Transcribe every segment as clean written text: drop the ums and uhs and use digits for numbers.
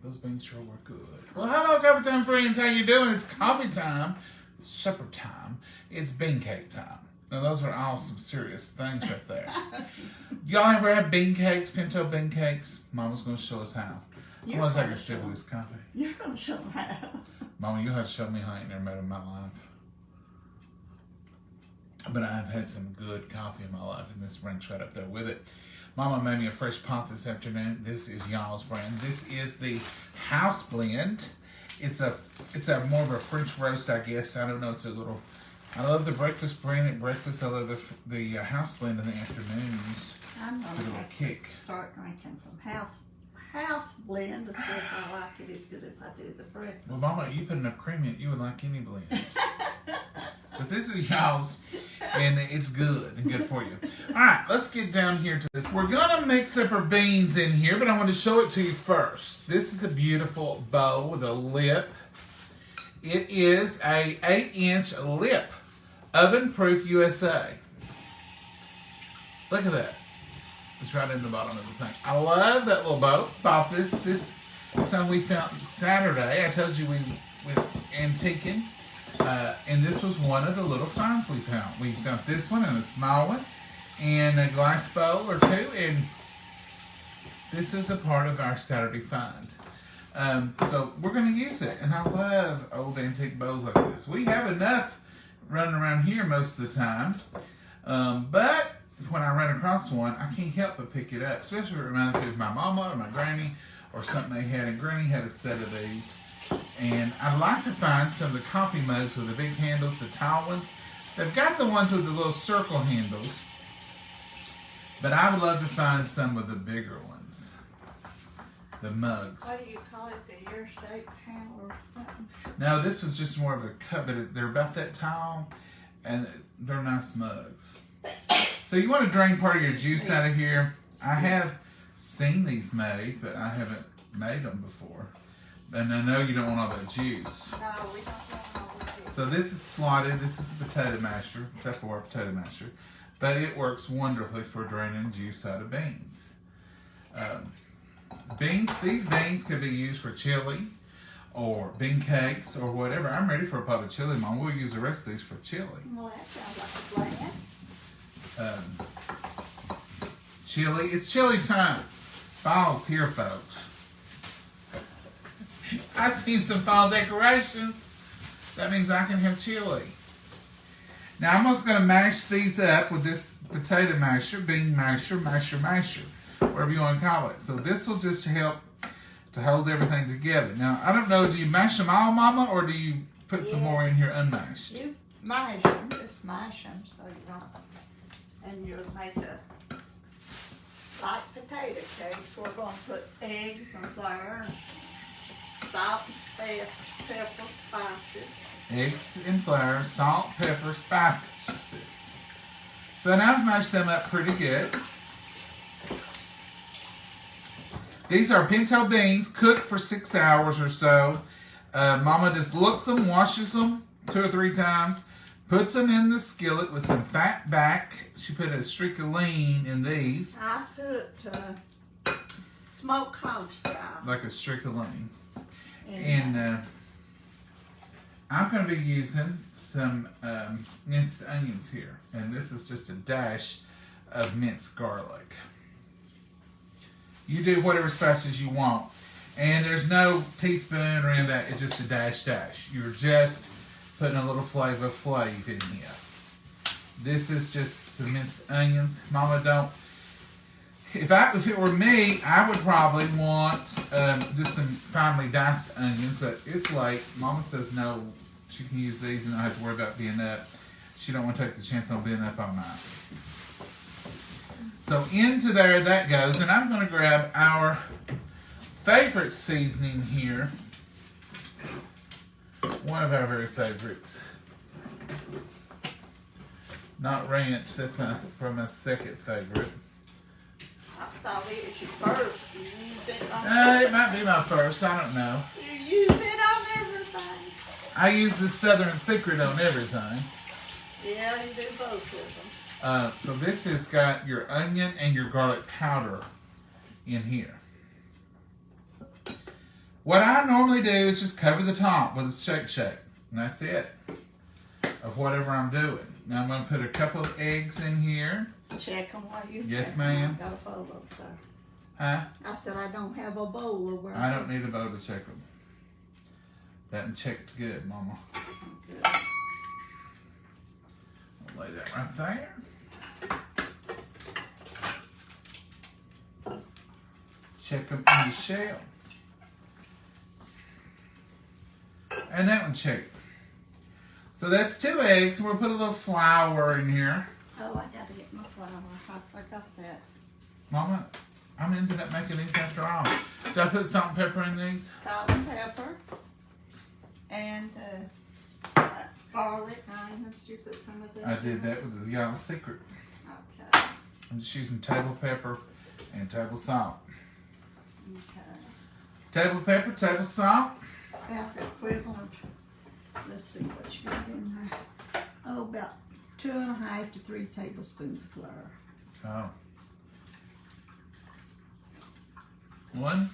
Those beans sure were good. Well, hello, coffee time friends. How you doing? It's coffee time, supper time. It's bean cake time. Now, those are all some serious things right there. Y'all ever have bean cakes, pinto bean cakes? Mama's going to show us how. I'm going to take a sip of this coffee. You're going to show them how. Mama, you'll have to show me how I ain't never made it in my life. But I've had some good coffee in my life, and this ranks right up there with it. Mama made me a fresh pot this afternoon. This is y'all's brand. This is the house blend. It's a more of a French roast, I guess. I don't know. It's a little. I love the breakfast brand at breakfast. I love the house blend in the afternoons. I'm gonna Give it a have kick. to start drinking some house blend to see if I like it as good as I do the breakfast. Well, Mama, you put enough cream in it, you would like any blend. But this is y'all's, and it's good and good for you. All right, let's get down here to this. We're going to mix up our beans in here, but I want to show it to you first. This is a beautiful bowl with a lip. It is a 8-inch lip, oven-proof USA. Look at that. It's right in the bottom of the thing. I love that little boat. Bought this something we found Saturday. I told you we went antiquing. And this was one of the little finds we found. We found this one and a small one and a glass bowl or two, and this is a part of our Saturday find. So we're going to use it, and I love old antique bowls like this. We have enough running around here most of the time, but when I run across one, I can't help but pick it up, especially if it reminds me of my mama or my granny or something they had, and Granny had a set of these. And I'd like to find some of the coffee mugs with the big handles, the tall ones. They've got the ones with the little circle handles, but I would love to find some of the bigger ones, the mugs. What do you call it, the ear-shaped handle or something? No, this was just more of a cup, but they're about that tall, and they're nice mugs. So you want to drain part of your juice out of here. I have seen these made, but I haven't made them before. And I know you don't want all that juice. No, we don't want all the juice. So this is slotted. This is a potato masher, Tupperware potato masher. But it works wonderfully for draining juice out of beans. These beans can be used for chili or bean cakes or whatever. I'm ready for a pot of chili, Mom. We'll use the rest of these for chili. Well, that sounds like a plan. Chili. It's chili time. Fall's here, folks. I see some fall decorations. That means I can have chili. Now I'm just going to mash these up with this potato masher, bean masher, whatever you want to call it. So this will just help to hold everything together. Now I don't know, do you mash them all, Mama, or do you put some more in here unmashed? You mash them, just mash them so you don't, and you'll make a light potato cakes. We're going to put eggs and flour and salt and pepper, spices. Eggs and flour, salt, pepper, spices. So now I've mashed them up pretty good. These are pinto beans cooked for 6 hours or so. Mama just looks them, washes them 2 or 3 times, puts them in the skillet with some fat back. She put a streak of lean in these. I put smoked hog style. Like a streak of lean. And I'm going to be using some minced onions here. And this is just a dash of minced garlic. You do whatever spices you want. And there's no teaspoon or any of that. It's just a dash. You're just putting a little flavor in here. This is just some minced onions. Mama don't. If it were me, I would probably want just some finely diced onions, but it's late. Mama says no, she can use these and not have to worry about being up. She don't want to take the chance on being up all night. So into there that goes, and I'm going to grab our favorite seasoning here. One of our very favorites. Not ranch, that's from my second favorite. I thought it was your first. You use it on It might be my first, I don't know. You use it on everything. I use the Southern Secret on everything. Yeah, you do both of them. So this has got your onion and your garlic powder in here. What I normally do is just cover the top with a shake. And that's it. Of whatever I'm doing. Now I'm going to put a couple of eggs in here. Check them while you Yes, ma'am. I got a bowl over there. Huh? I said I don't have a bowl over there. I don't need a bowl to check them. That and check it's good, Mama. Good. I'll lay that right there. Check them in the shell. And that one checked. So that's 2 eggs. We'll put a little flour in here. Oh, I gotta get my flour. I forgot that. Mama, I'm ended up making these after all. Did I put salt and pepper in these? Salt and pepper. And garlic. Did you put some of that? I did that with the Y'all Secret. Okay. I'm just using table pepper and table salt. Okay. Table pepper, table salt. About the equivalent. Let's see what you got in there. Oh, about 2.5 to 3 tablespoons of flour. Oh. 1.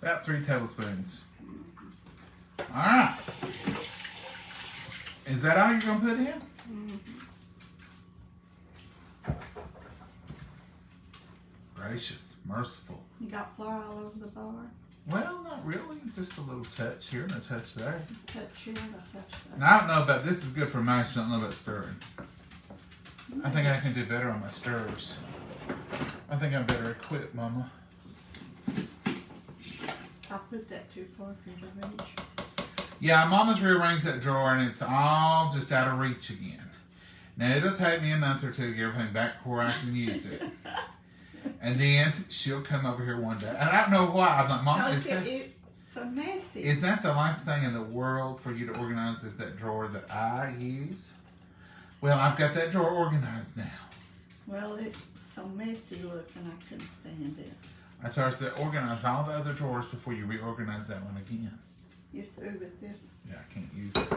About 3 tablespoons. All right. Is that all you're going to put in? Mm-hmm. Gracious, merciful. You got flour all over the bar? Well, not really. Just a little touch here and a touch there. Touch here and a touch there. Now, I don't know about this is good for mash. I don't know about stirring. I think I can do better on my stirrers. I think I'm better equipped, Mama. I put that too far for you to reach. Yeah, Mama's rearranged that drawer and it's all just out of reach again. Now, it'll take me a month or two to get everything back where I can use it. And then she'll come over here one day. And I don't know why. I'm like, Mom, It's so messy. Is that the last thing in the world for you to organize is that drawer that I use? Well, I've got that drawer organized now. Well, it's so messy looking, I couldn't stand it. I told her to organize all the other drawers before you reorganize that one again. You're through with this? Yeah, I can't use it.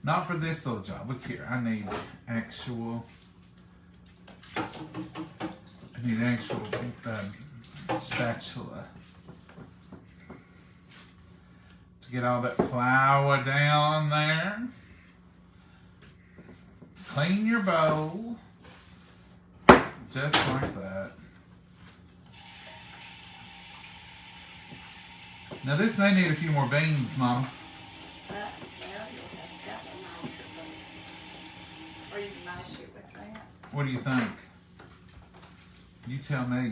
Not for this little job. Look here, I need actual spatula to get all that flour down there. Clean your bowl, just like that. Now this may need a few more beans, Mom. Well, you'll have got to mash it with. Or you can mash it with that. What do you think? You tell me.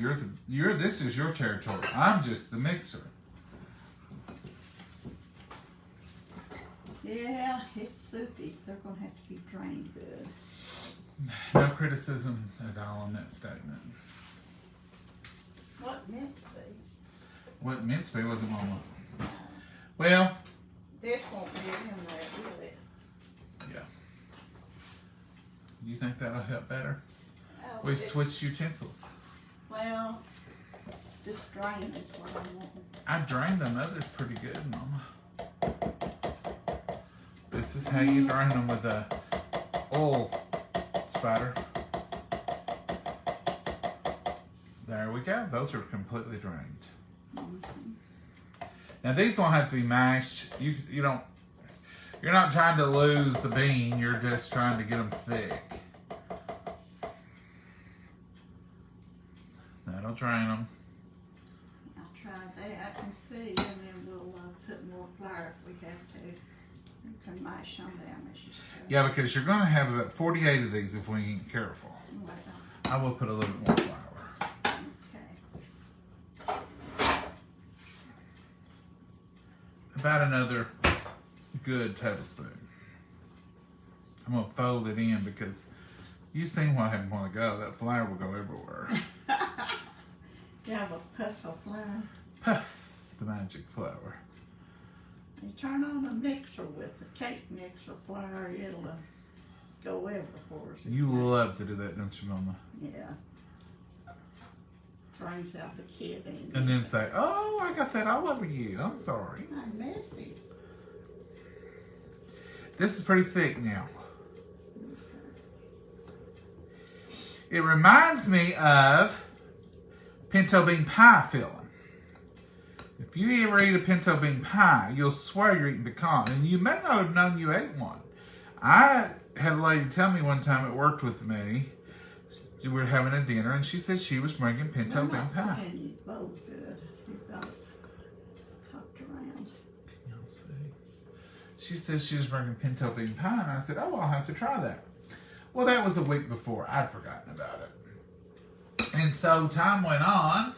This is your territory. I'm just the mixer. Yeah, it's soupy. They're going to have to be drained good. No criticism at all on that statement. What meant to be? What meant to be wasn't Mama. No. Well, This won't be in there, will it? yeah. You think that'll help better? Oh, We switched utensils. Well, just drain is what I want. I drained them others pretty good, Mama. This is how you drain them with a oil spatter. There we go. Those are completely drained. Now these won't have to be mashed. You're not trying to lose the bean. You're just trying to get them thick. That'll drain them. I'll try that and see, and then we'll put more flour if we have to. You can mash them down as you stir. Yeah, because you're going to have about 48 of these if we ain't careful. Well, I will put a little bit more flour. okay. About another good tablespoon. I'm going to fold it in because you've seen what happened a while ago. That flour will go everywhere. You have a puff of flour. Puff, the magic flour. You turn on a mixer with the cake mixer flour, it'll go everywhere. You love to do that, don't you, Mama? Yeah. Brings out the kid in And then say, oh, I got that all over you. I'm sorry. I'm messy. This is pretty thick now. It reminds me of pinto bean pie filling. If you ever eat a pinto bean pie, you'll swear you're eating pecan, and you may not have known you ate one. I had a lady tell me one time it worked with me. We were having a dinner, and she said she was bringing pinto bean pie. I'm not saying you both good. You've got it tucked around. Can y'all see? She said she was bringing pinto bean pie, and I said, oh, I'll have to try that. Well, that was a week before. I'd forgotten about it. And so time went on.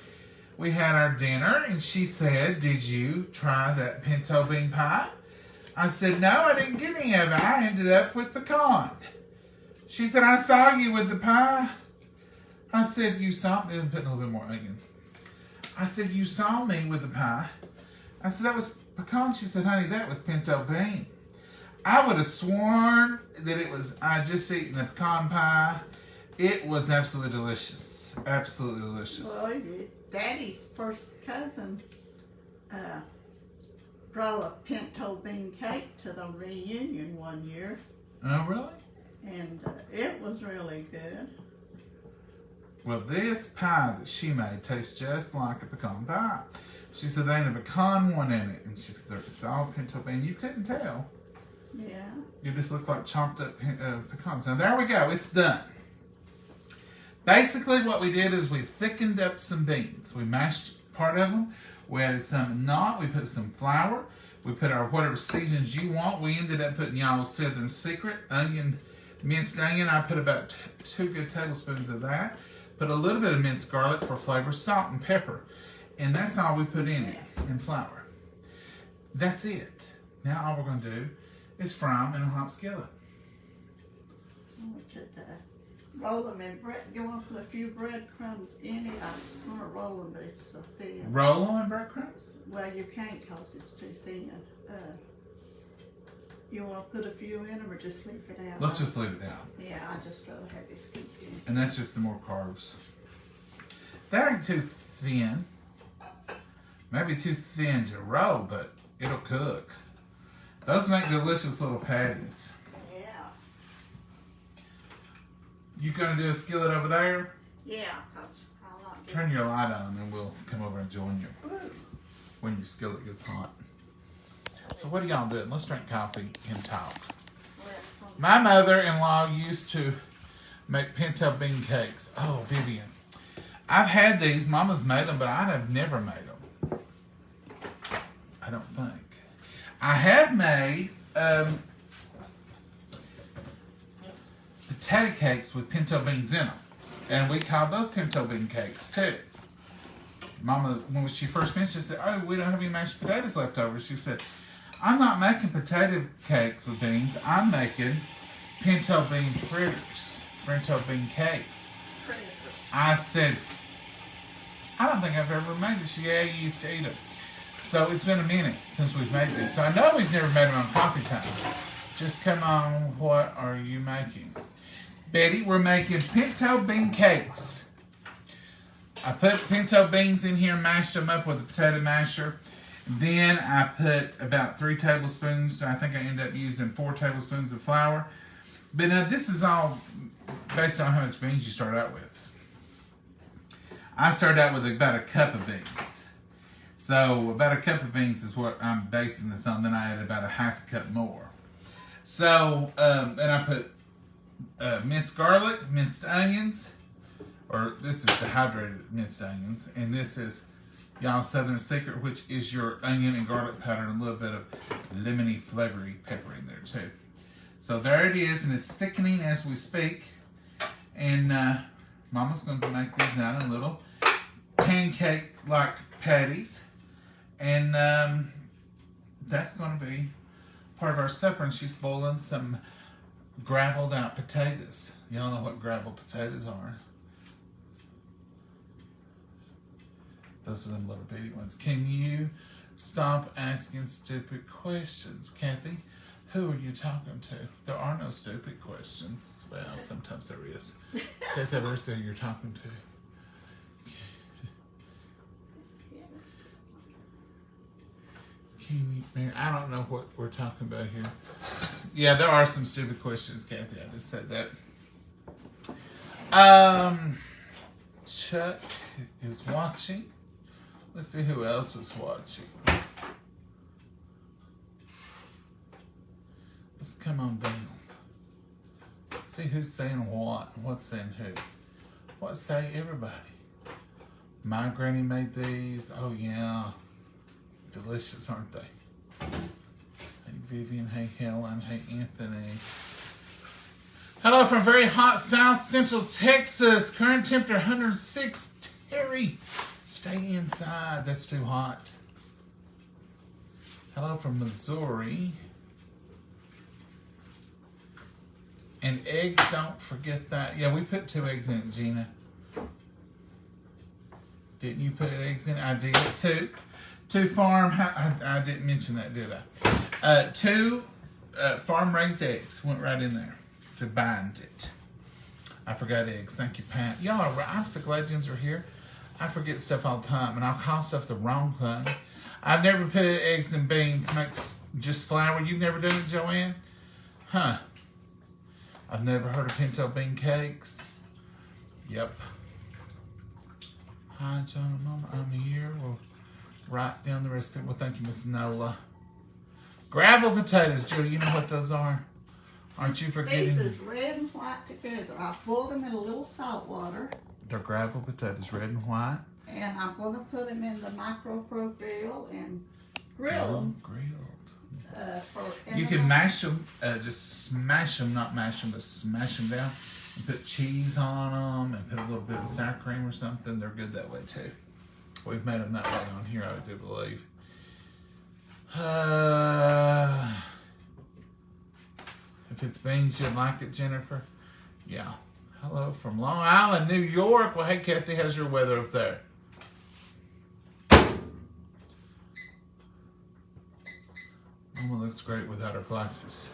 We had our dinner, and she said, did you try that pinto bean pie? I said, no, I didn't get any of it. I ended up with pecan. She said, I saw you with the pie. I said, you saw me. I'm putting a little bit more onion. I said, you saw me with the pie. I said, that was pecan. She said, honey, that was pinto bean. I would have sworn that it was, I just eaten a pecan pie. It was absolutely delicious. Absolutely delicious. Well, Daddy's first cousin brought a pinto bean cake to the reunion one year. Oh, really? And it was really good. Well, this pie that she made tastes just like a pecan pie. She said there ain't a pecan one in it. And she said it's all pinto bean. You couldn't tell. Yeah. You just look like chopped up pecans. Now, there we go. It's done. Basically, what we did is we thickened up some beans. We mashed part of them. We added some knot. We put some flour. We put our whatever seasons you want. We ended up putting y'all's Southern Secret onion, minced onion. I put about 2 good tablespoons of that. Put a little bit of minced garlic for flavor, salt and pepper. And that's all we put in it, and flour. That's it. Now all we're going to do is fry them in a hot skillet. We could roll them in bread. You want to put a few breadcrumbs in it? I just want to roll them, but it's so thin. Roll them in breadcrumbs? Well, you can't because it's too thin. You want to put a few in them or just leave it out? Let's just leave it out. Yeah, I just rather have it scooped in. And that's just some more carbs. That ain't too thin. Maybe too thin to roll, but it'll cook. Those make delicious little patties. Yeah. You gonna do a skillet over there? Yeah, because I like it. Turn your light on and we'll come over and join you Ooh. when your skillet gets hot. So what are y'all doing? Let's drink coffee and talk. My mother-in-law used to make pinto bean cakes. Oh, Vivian. I've had these. Mama's made them, but I have never made them. I don't think. I have made potato cakes with pinto beans in them. And we call those pinto bean cakes too. Mama, when she first mentioned it, she said, oh, we don't have any mashed potatoes left over. She said, I'm not making potato cakes with beans. I'm making pinto bean fritters, pinto bean cakes. I said, I don't think I've ever made this. Yeah, you used to eat them. So it's been a minute since we've made this. So I know we've never made them on coffee time. Just come on, what are you making? Betty, we're making pinto bean cakes. I put pinto beans in here, mashed them up with a potato masher. Then I put about 3 tablespoons. I think I ended up using 4 tablespoons of flour. But now this is all based on how much beans you start out with. I started out with about a cup of beans. So about a cup of beans is what I'm basing this on. Then I added about a half a cup more. So, and I put minced garlic, minced onions, or this is dehydrated minced onions, and this is y'all's Southern Secret, which is your onion and garlic powder and a little bit of lemony flavory pepper in there too. So there it is, and it's thickening as we speak. And Mama's going to make these out in little pancake-like patties. And that's going to be part of our supper. And she's boiling some graveled out potatoes. Y'all know what graveled potatoes are. Those are them little bitty ones. Can you stop asking stupid questions? Kathy, who are you talking to? There are no stupid questions. Well, sometimes there is. Kathy, ever say you're talking to? Can you, Mary, I don't know what we're talking about here. Yeah, there are some stupid questions, Kathy. I just said that. Chuck is watching. Let's see who else is watching. Let's come on down. See who's saying what, what's saying who. What say everybody? My granny made these. Oh yeah. Delicious, aren't they? Hey Vivian, hey Helen, hey Anthony. Hello from very hot South Central Texas. Current temperature 106. Terry, stay inside. That's too hot. Hello from Missouri. And eggs, don't forget that. Yeah, we put 2 eggs in it, Gina. Didn't you put eggs in it? I did. 2 farm. I didn't mention that, did I? 2 farm raised eggs went right in there to bind it. I forgot eggs. Thank you, Pat. Y'all are right. I'm so glad you are here. I forget stuff all the time, and I'll call stuff the wrong thing. I've never put eggs and beans. Makes just flour. You've never done it, Joanne? Huh. I've never heard of pinto bean cakes. Yep. Hi, John and Momma. I'm here. We'll write down the recipe. Well, thank you, Miss Nola. Gravel potatoes, Julie. You know what those are? Aren't you forgetting? These is red and white together. I boiled them in a little salt water. They're gravel potatoes, red and white. And I'm going to put them in the micro grill and grill them. Grilled. You can mash them, just smash them, not mash them, but smash them down. And put cheese on them and put a little bit of sour cream or something. They're good that way too. We've made them that way on here, I do believe. If it's beans, you'd like it, Jennifer? Yeah. Hello from Long Island, New York. Well, hey, Kathy, how's your weather up there? Mama looks great without her glasses.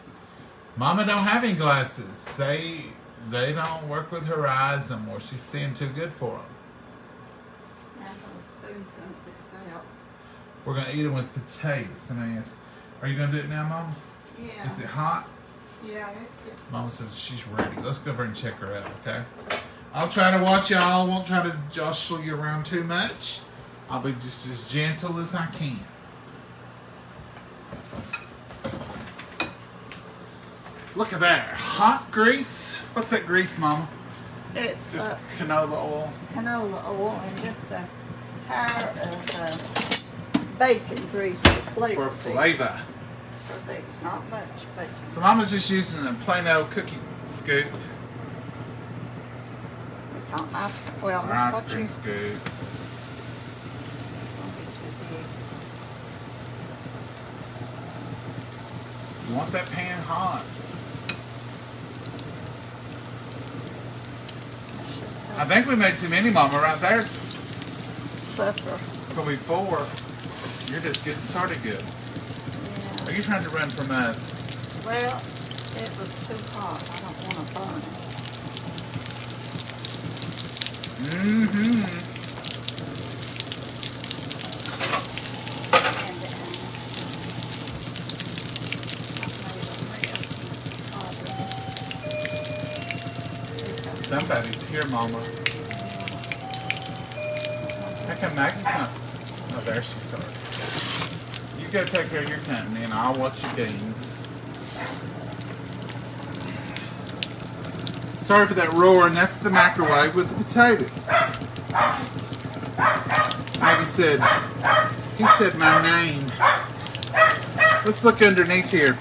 Mama don't have any glasses. They don't work with her eyes no more. She's seeing too good for them. I'm going to spoon some of this out. We're going to eat them with potatoes. Let me ask, are you going to do it now, Mama? Yeah. Is it hot? Yeah, it's good. Mama says she's ready. Let's go over and check her out, okay? I'll try to watch y'all. Won't try to jostle you around too much. I'll be just as gentle as I can. Look at that. Hot grease. What's that grease, Mama? It's just canola oil. Canola oil and just a hair of bacon grease for flavor. For flavor. For these, not much bacon. So Mama's just using a plain old cookie scoop. Well, or ice cream scoop. You want that pan hot. I think we made too many, Mama, right there. Supper. It'll be 4. You're just getting started good. Yeah. Are you trying to run from us? Well, it was too hot. I don't want to burn it. Mm-hmm. Somebody's here, Mama. How come Maggie's not? Oh, there she started. You go take care of your company, and I'll watch your beans. Sorry for that roar, and that's the microwave with the potatoes. Maggie said, he said my name. Let's look underneath here.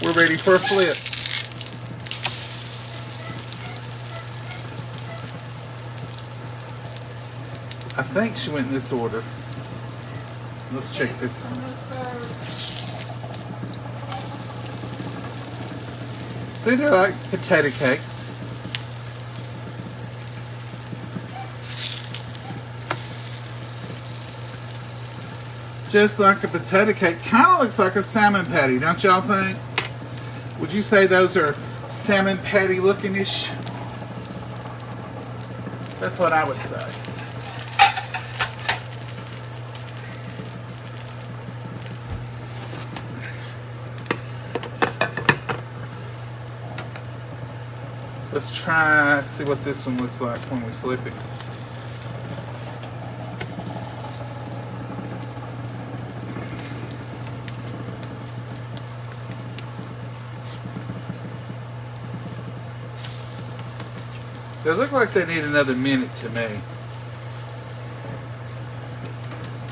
We're ready for a flip. I think she went in this order. Let's check this one. See, they're like potato cakes. Just like a potato cake. Kind of looks like a salmon patty, don't y'all think? Would you say those are salmon patty looking-ish? That's what I would say. Let's try, see what this one looks like when we flip it. They look like they need another minute to me.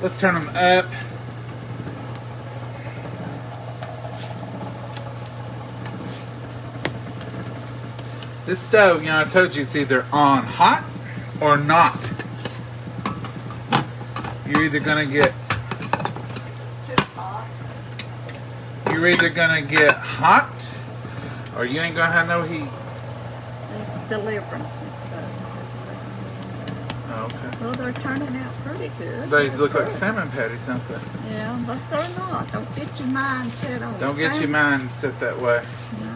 Let's turn them up. This stove, you know, I told you it's either on hot or not. You're either gonna get hot or you ain't gonna have no heat. Deliverance and stuff. Oh, okay. Well, they're turning out pretty good. They look like salmon patties, don't they? Yeah, but they're not. Don't get your mind set on Don't get your mind set that way. No.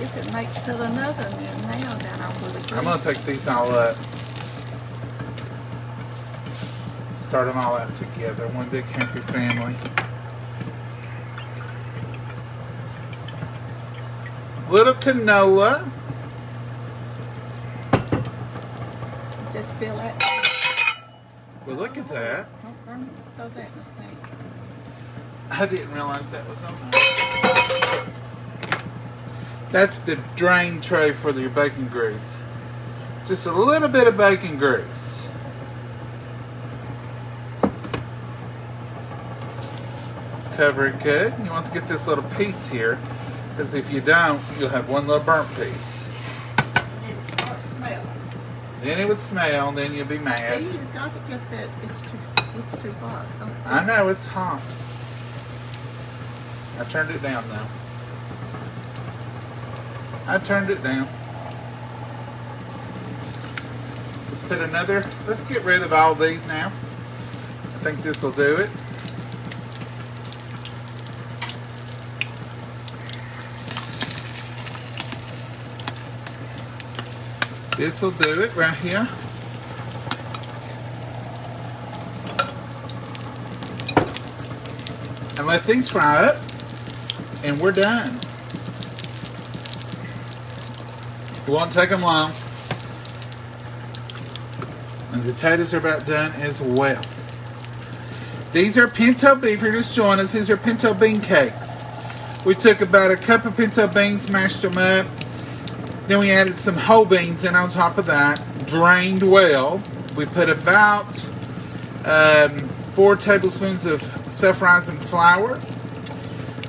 You could make put another one now down over the I'm gonna take these all up. Start them all out together. One big happy family. Little canola. Just fill that. Well, look at that. Don't burn it. Throw that in the sink. I didn't realize that was on there. That's the drain tray for your bacon grease. Just a little bit of bacon grease. Cover it good. You want to get this little piece here, because if you don't, you'll have one little burnt piece. And it'll start smelling. Then it would smell, and then you'll be mad. See, you've got to get that. It's too hot. I know, it's hot. I turned it down now. I turned it down. Let's put another, let's get rid of all these now. I think this will do it. This will do it right here. And let these fry up, and we're done. It won't take them long. And the potatoes are about done as well. These are pinto bean. If you're just joining us, these are pinto bean cakes. We took about a cup of pinto beans, mashed them up. Then we added some whole beans in on top of that, drained well. We put about 4 tablespoons of self-rising flour.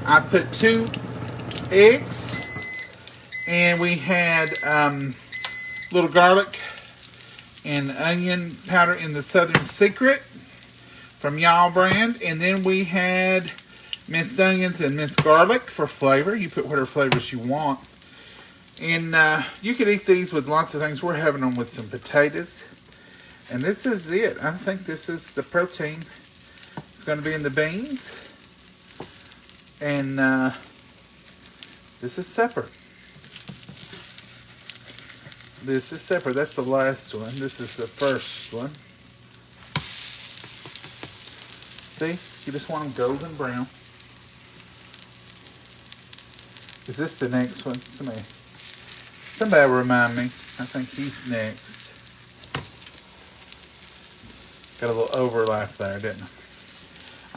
I put 2 eggs, and we had little garlic and onion powder in the Southern Secret from Y'all brand, and then we had minced onions and minced garlic for flavor. You put whatever flavors you want. And you could eat these with lots of things. We're having them with some potatoes. And this is it. I think this is the protein. It's going to be in the beans. And this is supper. This is supper. That's the last one. This is the first one. See? You just want them golden brown. Is this the next one? Somebody remind me. I think he's next. Got a little overlap there, didn't I?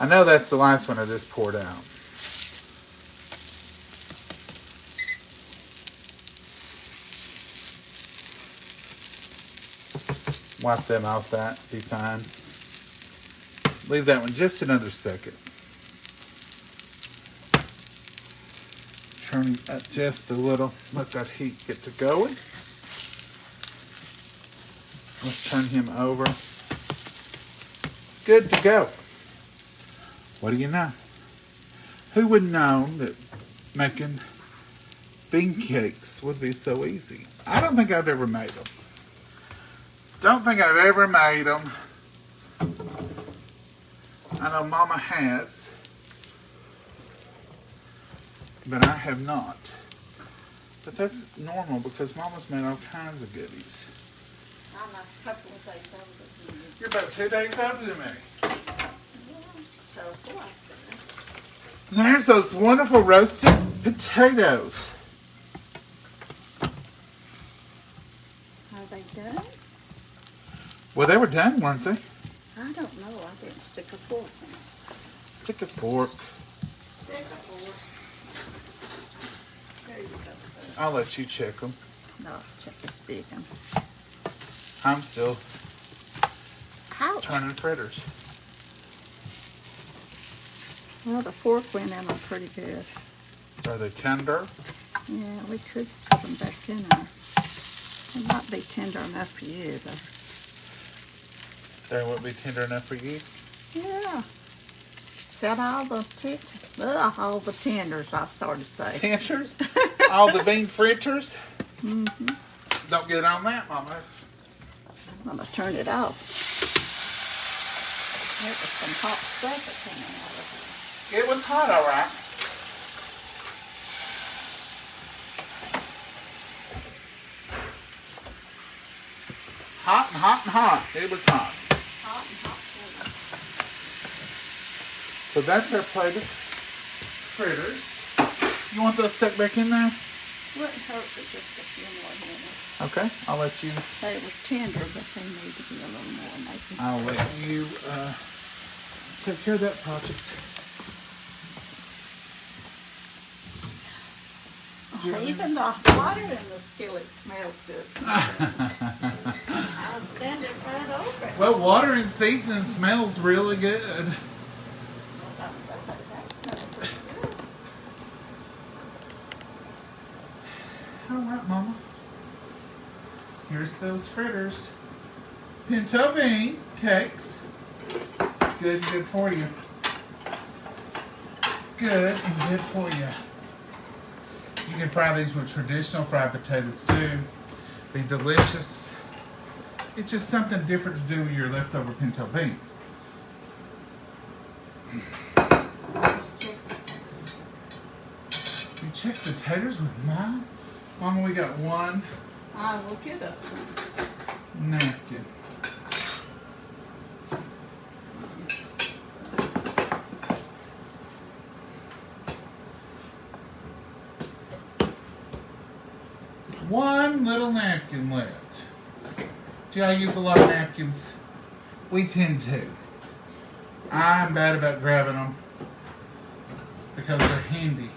I know that's the last one I just poured out. Wipe them off that. Be fine. Leave that one just another second. Turn it up just a little. Let that heat get to going. Let's turn him over. Good to go. What do you know? Who would know that making bean cakes would be so easy? I don't think I've ever made them. Don't think I've ever made them. I know Mama has, but I have not. But that's normal because Mama's made all kinds of goodies. I'm a couple of days older than you. You're about 2 days older than me. Yeah, so There's those wonderful roasted potatoes. Are they done? Well, they were done, weren't they? I don't know. I didn't stick a fork in it. Stick a fork. Stick a fork. There you go, sir. I'll let you check them. No, check this big one. I'm still Ouch. turning fritters. Well, the fork went in them pretty good. Are they tender? Yeah, we could put them back in there. They might be tender enough for you, though. They wouldn't be tender enough for you? Yeah. Said all the tenders, I started to say. Tenders? All the bean fritters? Mm-hmm. Don't get on that, Mama. I'm going to turn it off. There was some hot stuff that came out of it. It was hot, all right. Hot and hot and hot. It was hot. Hot and hot. So that's our plate of fritters. You want those stuck back in there? Wouldn't hurt for just a few more minutes. Okay, I'll let you. They were tender, but they need to be a little more maybe. I'll let you take care of that project. Even the water in the skillet smells good. I'll stand it right over it. Well, water in season smells really good. That smells pretty good. All right, Mama. Here's those fritters. Pinto Bean cakes. Good for you. Good and good for you. You can fry these with traditional fried potatoes too. Be delicious. It's just something different to do with your leftover pinto beans. You check potatoes with Mom? Mama, we got one I will get us some. napkin. One little napkin left. Do y'all use a lot of napkins? We tend to. I'm bad about grabbing them because they're handy.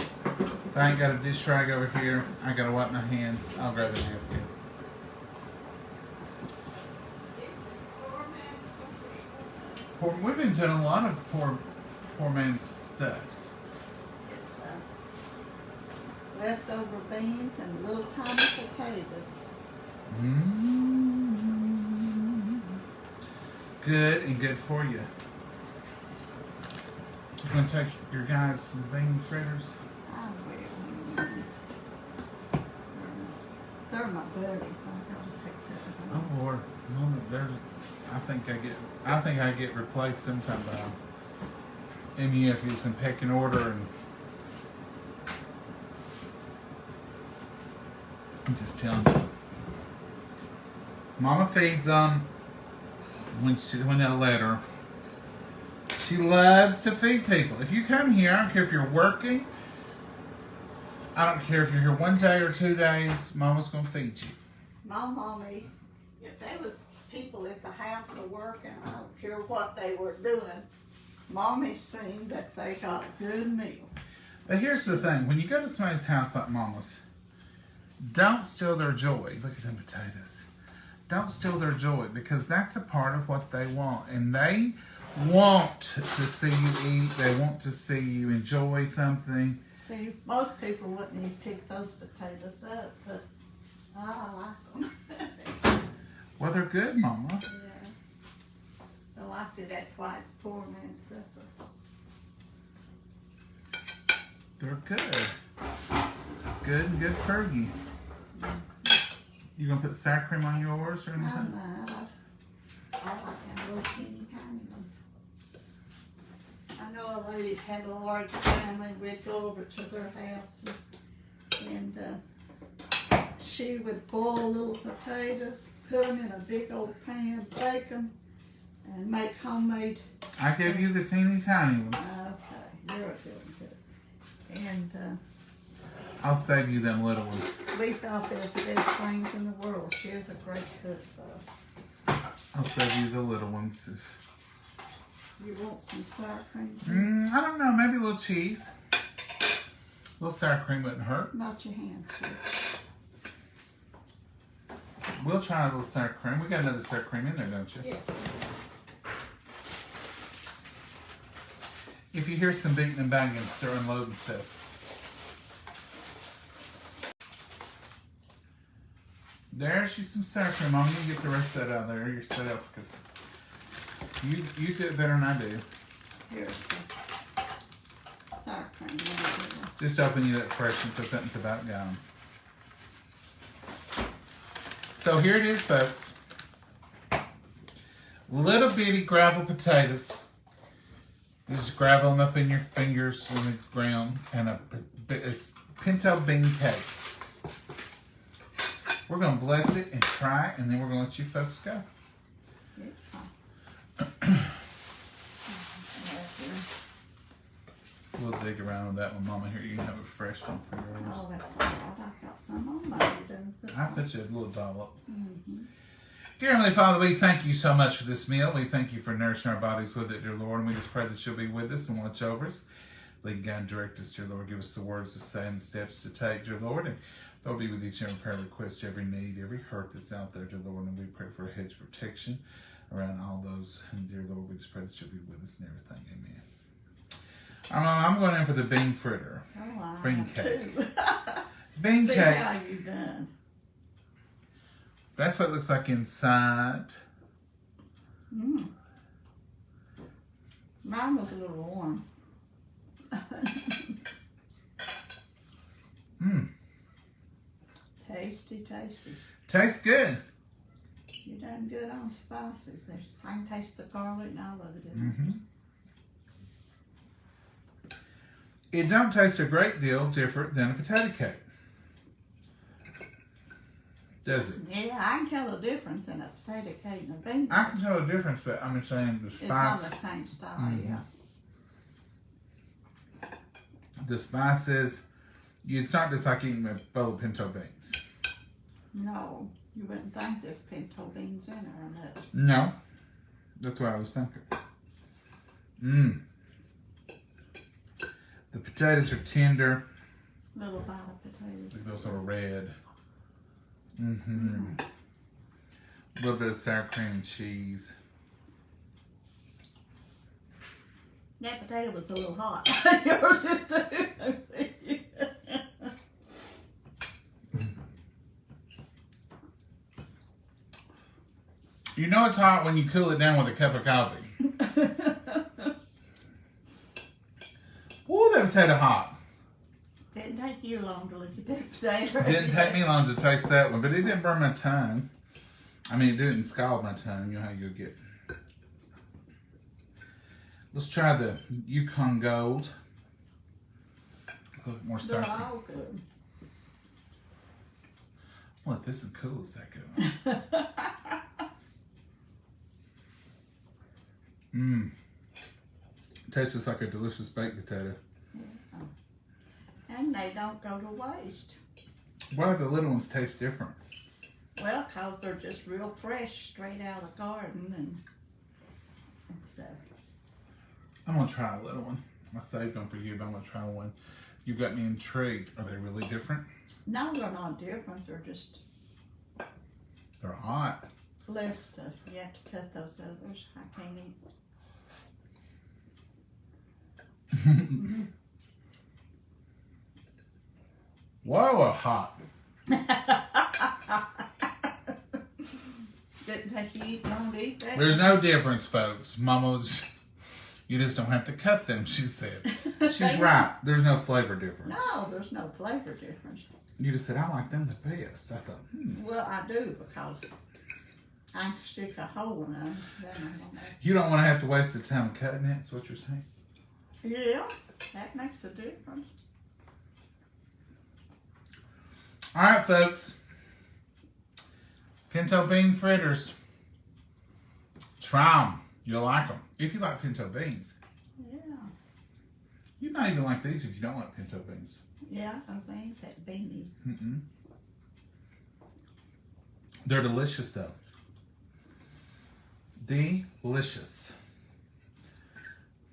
If I ain't got a dish rag over here, I gotta wipe my hands. I'll grab a napkin. We've been doing a lot of poor man's stuffs. It's leftover beans and little tiny potatoes. Good and good for you. You gonna take your guys some bean fritters? I will. They're my buddies. I'm gonna take care of them. Oh Lord, Mama, I think I get replaced sometime by MUFs in pecking order, and I'm just telling you. Mama feeds them when they let her. She loves to feed people. If you come here, I don't care if you're working. I don't care if you're here 1 day or 2 days. Mama's gonna feed you. My mommy, if there was people at the house or working, I don't care what they were doing, Mommy seen that they got a good meal. But here's the thing: when you go to somebody's house like Mama's, don't steal their joy. Look at them potatoes. Don't steal their joy, because that's a part of what they want, and they want to see you eat. They want to see you enjoy something. See, most people wouldn't even pick those potatoes up, but I like them. Well, they're good, Mama. Yeah. So I see that's why it's poor man's supper. They're good. Good and good for you. You gonna put sour cream on yours or anything? I like them little teeny tiny ones. I know a lady had a large family. We'd go over to their house and she would boil little potatoes, put them in a big old pan, bake them, And make homemade. I gave you the teeny tiny ones. Okay, you're good. And I'll save you them little ones. we thought they were the best things in the world. She is a great cook, though. I'll save you the little ones. You want some sour cream? I don't know. Maybe a little cheese. A little sour cream wouldn't hurt. Not your hand, please. We'll try a little sour cream. We got another sour cream in there, don't you? Yes. If you hear some beating and banging, they're unloading stuff. There's some sour cream. I'm gonna get the rest of that out of there yourself because you do it better than I do. Here's the sour cream. Just open you that fresh until something's about gone. So here it is, folks. Little bitty gravel potatoes. Just gravel them up in your fingers in the ground, and a pinto bean cake. We're going to bless it and try it, and then we're going to let you folks go. We'll dig around with that one, Mama. Here, you can have a fresh one for yours. Oh, that's all right. I've got some on my. I put you a little dollop. Dear Heavenly Father, we thank you so much for this meal. We thank you for nourishing our bodies with it, dear Lord. And we just pray that you'll be with us and watch over us. Lead, guide, and direct us, dear Lord. Give us the words to say and the steps to take, dear Lord. And Lord, be with each and every prayer request, every need, every hurt that's out there, dear Lord. And we pray for a hedge of protection around all those. And dear Lord, we just pray that you'll be with us and everything. Amen. I'm going in for the bean fritter. Oh, bean cake. Bean See cake. how you done. That's what it looks like inside. Mine was a little warm. Tasty, tasty. Tastes good. You done good on spices. I can taste the garlic and all of it in It don't taste a great deal different than a potato cake. Does it? Yeah, I can tell the difference in a potato cake and a bean cake. I can tell the difference, but I'm just saying the spice. It's on the same style, yeah. The spices, it's not just like eating a bowl of pinto beans. No, you wouldn't think there's pinto beans in there or nothing. No, that's what I was thinking. The potatoes are tender. Little bite of potatoes. Like those are red. A little bit of sour cream and cheese. That potato was a little hot. Yours is too. You know it's hot when you cool it down with a cup of coffee. Ooh, that potato hot. Didn't take you long to look at that potato. Didn't take me long to taste that one, but it didn't burn my tongue. I mean, it didn't scald my tongue. You know how you get. Let's try the Yukon Gold. A little more sour. They're all good. What? This is cool as that good. Tastes just like a delicious baked potato. And they don't go to waste. Why do the little ones taste different? Well, because they're just real fresh, straight out of the garden and stuff. I'm going to try a little one. I saved them for you, but I'm going to try one. You got me intrigued. Are they really different? No, they're not different. They're just They're hot. less to, you have to cut those others. I can't eat. Whoa, hot. Didn't take you long to eat that? There's no difference, folks. Mama's, you just don't have to cut them, she said. She's right. There's no flavor difference. No, there's no flavor difference. You just said, I like them the best. I thought, Well, I do because I can stick a hole in them. You don't want to have to waste the time cutting it, is what you're saying? Yeah, that makes a difference. All right, folks. Pinto bean fritters. Try them. You'll like them. If you like pinto beans. Yeah. You might even like these if you don't like pinto beans. Yeah, because they ain't that beany. Mm-mm. They're delicious, though. Delicious.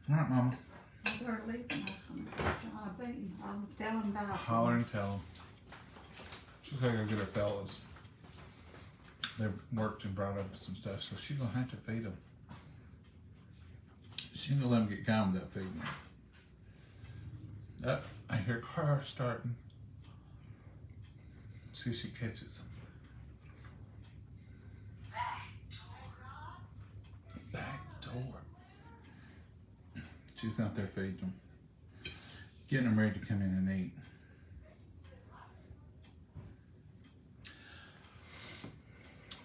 All right, Mama. They're leaving. I was going to put John a Bean. I'll tell him about Holler and tell them. She's got to go get her fellas. They've worked and brought up some stuff, so she's going to have to feed them. She's going to let them get gone without feeding them. I hear car starting. See if she catches them. Back door. She's out there feeding them. Getting them ready to come in and eat.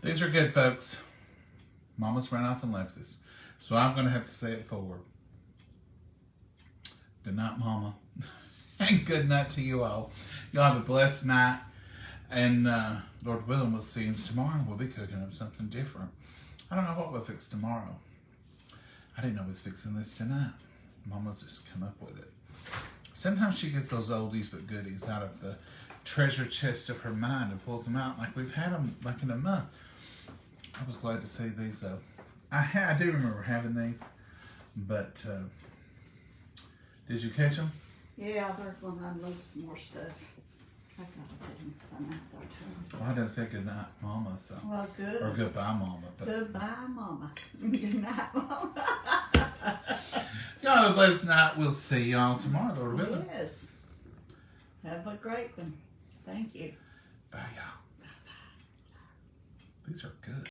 These are good, folks. Mama's run off and left us. So I'm going to have to say it forward. Good night, Mama. And good night to you all. Y'all have a blessed night. And Lord willing, we'll see you tomorrow. And we'll be cooking up something different. I don't know what we'll fix tomorrow. I didn't know we was fixing this tonight. Mama's just come up with it. Sometimes she gets those oldies but goodies out of the treasure chest of her mind and pulls them out. Like we've had them like in a month. I was glad to see these though. I do remember having these, but did you catch them? Yeah, they're going to unload some more stuff. I got to put him some out there too. Well, I didn't say good night, Mama. So. Well, good. Or goodbye, Mama. But. Goodbye, Mama. Good night, Mama. Y'all have a blessed night. We'll see y'all tomorrow, Lord willing. Yes. Have a great one. Thank you. Bye, y'all. Bye-bye. These are good.